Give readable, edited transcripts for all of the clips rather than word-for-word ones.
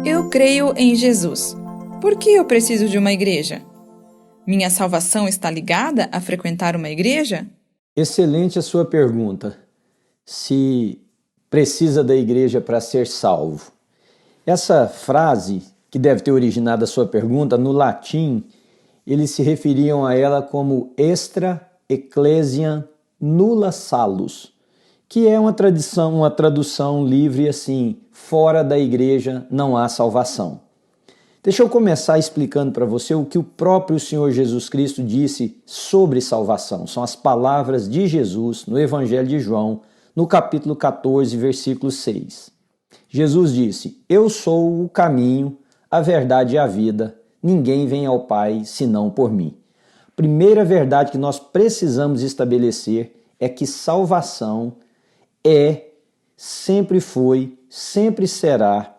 Eu creio em Jesus. Por que eu preciso de uma igreja? Minha salvação está ligada a frequentar uma igreja? Excelente a sua pergunta. Se precisa da igreja para ser salvo. Essa frase, que deve ter originado a sua pergunta, no latim, eles se referiam a ela como extra ecclesiam nulla salus, que é uma tradução livre assim, fora da igreja não há salvação. Deixa eu começar explicando para você o que o próprio Senhor Jesus Cristo disse sobre salvação. São as palavras de Jesus no Evangelho de João, no capítulo 14, versículo 6. Jesus disse: Eu sou o caminho, a verdade e a vida. Ninguém vem ao Pai senão por mim. A primeira verdade que nós precisamos estabelecer é que salvação sempre foi, sempre será,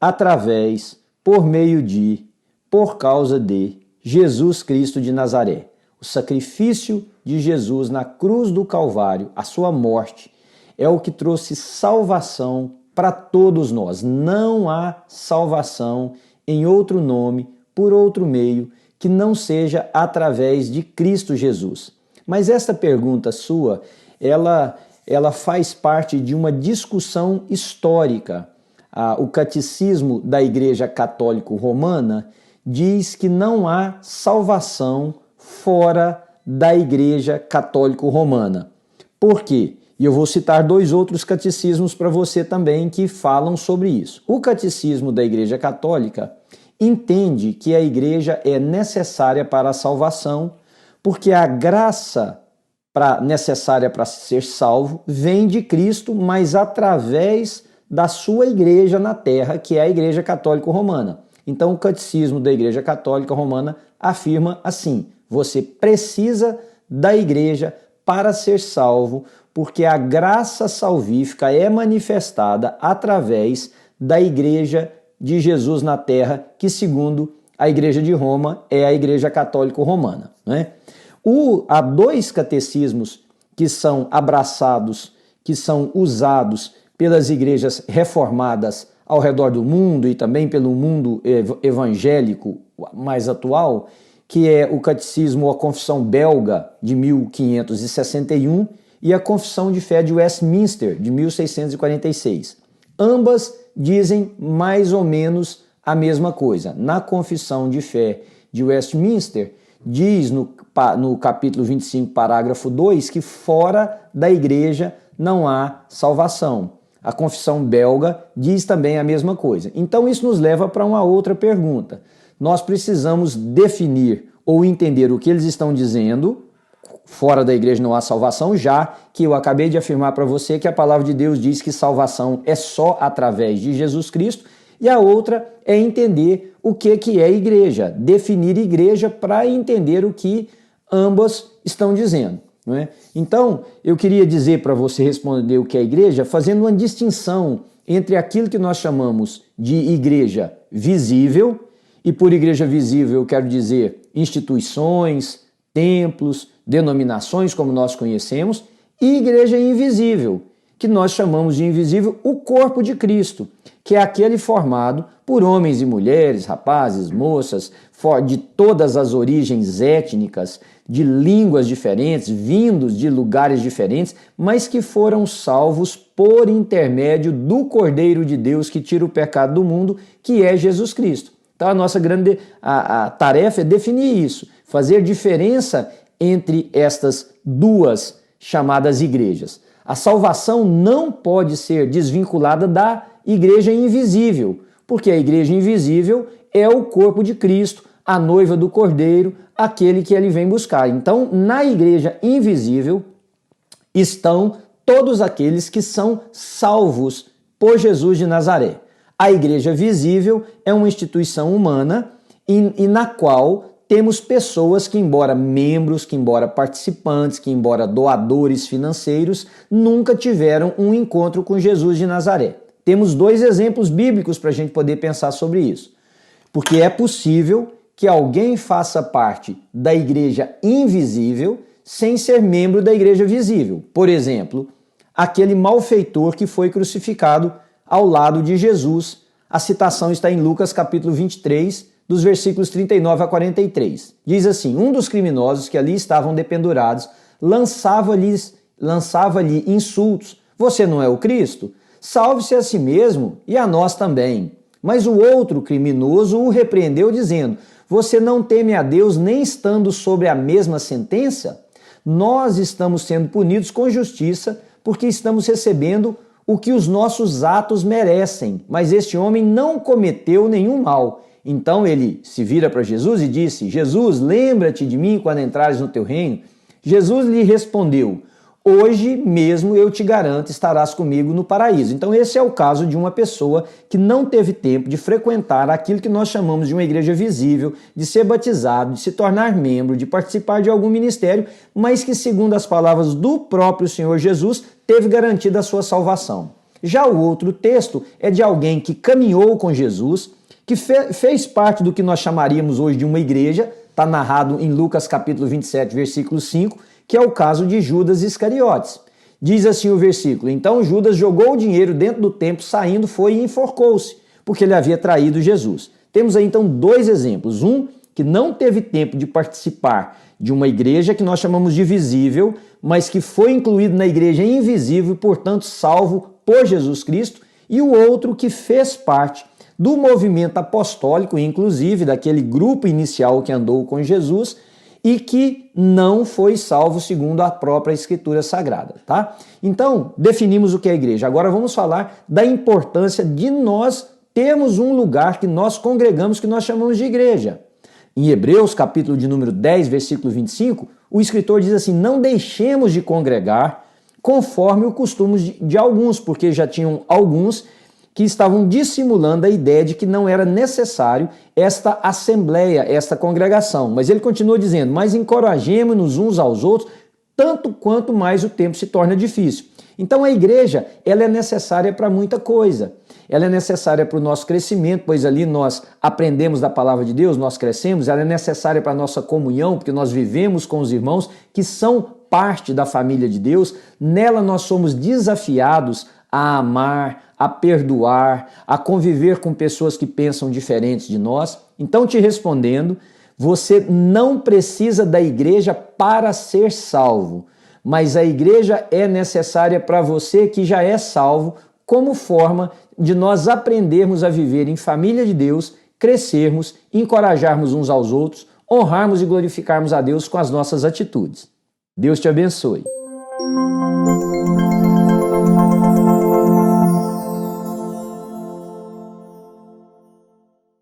através, por meio de, por causa de Jesus Cristo de Nazaré. O sacrifício de Jesus na cruz do Calvário, a sua morte, é o que trouxe salvação para todos nós. Não há salvação em outro nome, por outro meio, que não seja através de Cristo Jesus. Mas essa pergunta sua, ela faz parte de uma discussão histórica. O Catecismo da Igreja Católica Romana diz que não há salvação fora da Igreja Católica Romana. Por quê? E eu vou citar 2 outros catecismos para você também que falam sobre isso. O Catecismo da Igreja Católica entende que a Igreja é necessária para a salvação, porque a graça necessária para ser salvo vem de Cristo, mas através da sua igreja na terra, que é a Igreja Católica Romana. Então, o Catecismo da Igreja Católica Romana afirma assim: você precisa da igreja para ser salvo, porque a graça salvífica é manifestada através da igreja de Jesus na terra, que segundo a Igreja de Roma é a Igreja Católica Romana, né? Há 2 catecismos que são abraçados, que são usados pelas igrejas reformadas ao redor do mundo e também pelo mundo evangélico mais atual, que é o Catecismo ou a Confissão Belga de 1561 e a Confissão de Fé de Westminster de 1646. Ambas dizem mais ou menos a mesma coisa. Na Confissão de Fé de Westminster, diz no capítulo 25, parágrafo 2, que fora da igreja não há salvação. A Confissão Belga diz também a mesma coisa. Então isso nos leva para uma outra pergunta. Nós precisamos definir ou entender o que eles estão dizendo, fora da igreja não há salvação, já que eu acabei de afirmar para você que a palavra de Deus diz que salvação é só através de Jesus Cristo, e a outra é entender o que é igreja, definir igreja para entender o que ambas estão dizendo, não é? Então, eu queria dizer para você responder o que é igreja, fazendo uma distinção entre aquilo que nós chamamos de igreja visível, e por igreja visível eu quero dizer instituições, templos, denominações como nós conhecemos, e igreja invisível, que nós chamamos de invisível o corpo de Cristo, que é aquele formado por homens e mulheres, rapazes, moças, de todas as origens étnicas, de línguas diferentes, vindos de lugares diferentes, mas que foram salvos por intermédio do Cordeiro de Deus que tira o pecado do mundo, que é Jesus Cristo. Então a nossa grande tarefa é definir isso, fazer diferença entre estas 2 chamadas igrejas. A salvação não pode ser desvinculada da igreja invisível, porque a igreja invisível é o corpo de Cristo, a noiva do Cordeiro, aquele que ele vem buscar. Então, na igreja invisível estão todos aqueles que são salvos por Jesus de Nazaré. A igreja visível é uma instituição humana e na qual temos pessoas que, embora membros, que embora participantes, que embora doadores financeiros, nunca tiveram um encontro com Jesus de Nazaré. Temos 2 exemplos bíblicos para a gente poder pensar sobre isso. Porque é possível que alguém faça parte da igreja invisível sem ser membro da igreja visível. Por exemplo, aquele malfeitor que foi crucificado ao lado de Jesus A citação está em Lucas capítulo 23, dos versículos 39 a 43. Diz assim: um dos criminosos que ali estavam dependurados lançava-lhe insultos. Você não é o Cristo? Salve-se a si mesmo e a nós também. Mas o outro criminoso o repreendeu, dizendo: você não teme a Deus nem estando sobre a mesma sentença? Nós estamos sendo punidos com justiça porque estamos recebendo o que os nossos atos merecem, mas este homem não cometeu nenhum mal. Então ele se vira para Jesus e disse: Jesus, lembra-te de mim quando entrares no teu reino. Jesus lhe respondeu: hoje mesmo eu te garanto, estarás comigo no paraíso. Então esse é o caso de uma pessoa que não teve tempo de frequentar aquilo que nós chamamos de uma igreja visível, de ser batizado, de se tornar membro, de participar de algum ministério, mas que, segundo as palavras do próprio Senhor Jesus, teve garantida a sua salvação. Já o outro texto é de alguém que caminhou com Jesus, que fez parte do que nós chamaríamos hoje de uma igreja, está narrado em Lucas capítulo 27, versículo 5, que é o caso de Judas Iscariotes. Diz assim o versículo: então Judas jogou o dinheiro dentro do templo, saindo foi e enforcou-se, porque ele havia traído Jesus. Temos aí então dois exemplos. Um que não teve tempo de participar de uma igreja que nós chamamos de visível, mas que foi incluído na igreja invisível e, portanto, salvo por Jesus Cristo. E o outro que fez parte do movimento apostólico, inclusive daquele grupo inicial que andou com Jesus, e que não foi salvo segundo a própria Escritura Sagrada, tá? Então, definimos o que é a igreja. Agora vamos falar da importância de nós termos um lugar que nós congregamos, que nós chamamos de igreja. Em Hebreus, capítulo de número 10, versículo 25, o escritor diz assim: não deixemos de congregar conforme o costume de alguns, porque já tinham alguns que estavam dissimulando a ideia de que não era necessário esta assembleia, esta congregação. Mas ele continua dizendo: mas encorajemo-nos uns aos outros, tanto quanto mais o tempo se torna difícil. Então a igreja, ela é necessária para muita coisa. Ela é necessária para o nosso crescimento, pois ali nós aprendemos da palavra de Deus, nós crescemos. Ela é necessária para a nossa comunhão, porque nós vivemos com os irmãos que são parte da família de Deus. Nela nós somos desafiados a amar, a perdoar, a conviver com pessoas que pensam diferentes de nós. Então, te respondendo, você não precisa da igreja para ser salvo, mas a igreja é necessária para você que já é salvo, como forma de nós aprendermos a viver em família de Deus, crescermos, encorajarmos uns aos outros, honrarmos e glorificarmos a Deus com as nossas atitudes. Deus te abençoe.